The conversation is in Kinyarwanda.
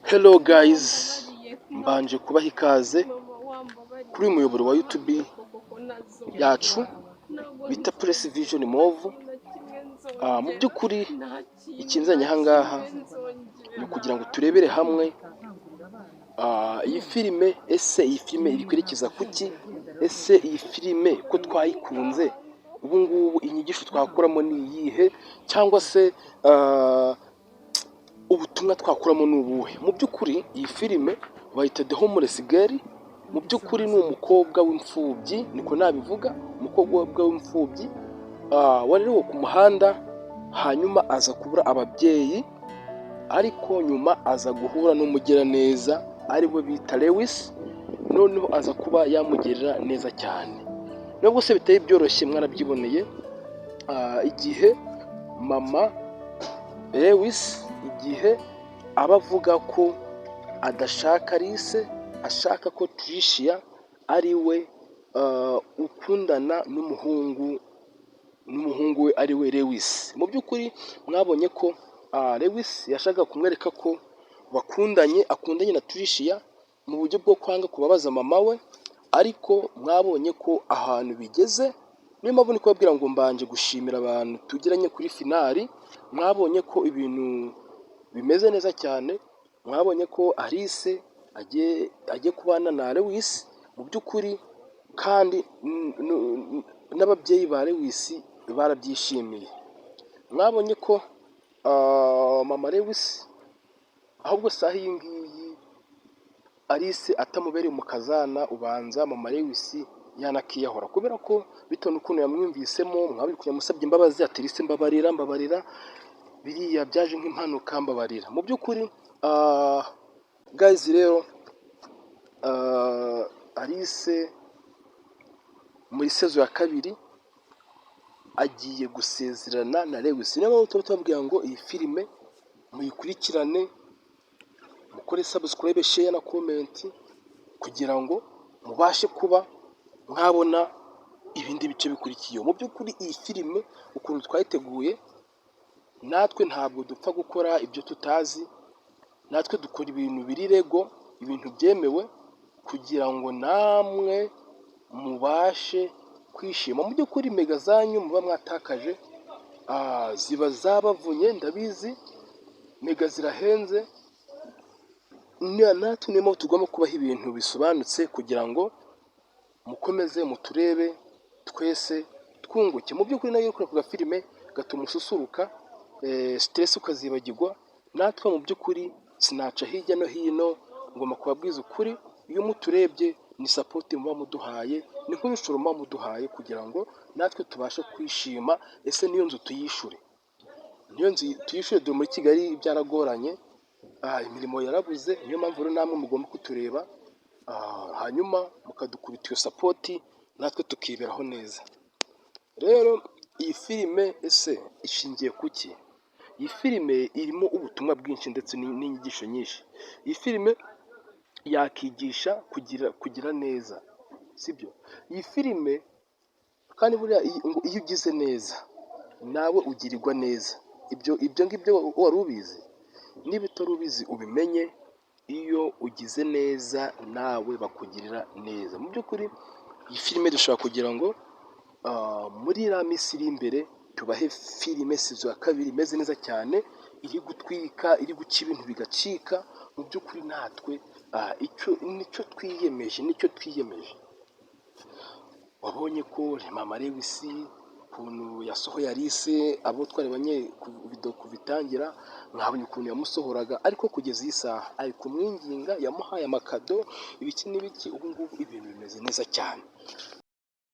Hello guys, mbanje kubaha ikaze kuri uyu muyoboro wa YouTube yacu bita Press Vision Move. Mu by'ukuri ikinzanye aha ngaha ni kugira ngo turebere hamwe iyi filime. Ese iyi filime iri kwerekeza kuki? Ese iyi filime ko twayikunze ubu ngubu inyigisho twakuramo ni iyihe, cyangwa se ubutumwa twakuramo ni ubuhe? Mu by'ukuri iyi filime bayita The Homeless Girl. Mu by'ukuri ni umukobwa w'imfubyi, niko nabivuga, umukobwa w'imfubyi warerewe ku muhanda, hanyuma aza kubura ababyeyi, ariko nyuma aza guhura n'umugiraneza ariwe bita Lewis, noneho aza kuba yamugirira neza cyane. Nubwo se bitari byoroshye, mwarabyiboneye igihe mama Lewis igihe aba avuga ko adashaka Alice, ashaka ko Tricia ari we ukundana n'umuhungu we ari we Lewis. Mu by'ukuri mwabonye ko Lewis yashaka kumwereka ko akundanye na Tricia mu buryo bwo kwanga kubabaza mama we, ariko mwabonye ko ahantu bigeze. Niyo mpamvu ni kubabwira ngo mbanje gushimira abantu tugiranye kuri finali. Mwabonye ko ibintu bimeze neza cyane, mwabonye ko Alice agiye kubana na Lewis mu by'ukuri, kandi n'ababyeyi ba Lewis barabyishimiye. Mwabonye ko mama Lewis ahubwo saha iyi ngiyi Alice atamubereye umukazana, ubanza mama Lewis yanakiyahora, kubera ko bitewe n'ukuntu yamwumvisemo. Mwabiri yamusabye imbabazi ati Alice mbabarira, biriya byaje nk'impanuka, mbabarira. Mu by'ukuri guys, rero Alice muri sezo ya kabiri agiye gusezerana na Lewis. Niyo mpamvu tuba tubabwira ngo iyi filime muyikurikirane, mukore subscribe, share na comment, kugira ngo mubashe kuba mwabona ibindi bice bikurikiye. Mu by'ukuri iyi filime ukuntu twayiteguye, natwe ntabwo dupfa gukora ibyo tutazi, natwe dukora ibintu biri lego, ibintu byemewe, kugira ngo namwe mubashe kwishima. Mu by'ukuri mega zanyu muba mwatakaje ziba zabavunye, ndabizi, mega zirahenze. Natwe niyo mpamvu tugomba kubaha ibintu bisobanutse, kugira ngo mukomeze muturebe twese twunguke. Mu by'ukuri nayo ukora ku gafilime gatuma ususuruka, stress ukazibagirwa. Natwe mu by'ukuri sinaca hirya no hino, ngomba kubabwiza ukuri. Iyo muturebye ni support muba muduhaye, ni nk'ibishoro muba muduhaye, kugira ngo natwe tubashe kwishima. Ese niyo nzu tuyishure, dore muri Kigali byaragoranye, imirimo yarabuze. Niyo mpamvu rero namwe mugomba kutureba, hanyuma mukadukubita iyo support, natwe tukiberaho neza. Rero iyi filime ese ishingiye kuki? Iyi filime irimo ubutumwa bwinshi ndetse n'inyigisho nyinshi. Iyi filime yakigisha kugira neza, sibyo? Iyi filime kandi buriya iyo ugize neza nawe ugirirwa neza. Ibyo ngibyo wari ubizi? Niba utari ubizi ubimenye, iyo ugize neza nawe bakugirira neza. Mu by'ukuri iyi filime dushobora kugira ngo muri iriya minsi iri imbere tubahe filime sezo ya kabiri imeze neza cyane, iri gutwika, iri guca ibintu bigacika. Mu by'ukuri natwe nicyo twiyemeje. Wabonye ko mama Lewis ukuntu yasohoye Alice, abo twarebanye ku bitangira, mwabonye ukuntu yamusohoraga, ariko kugeza iyi saha ari kumwinginga, yamuhaye amakado, ibiki n'ibiki. Ubu ngubu ibintu bimeze neza cyane.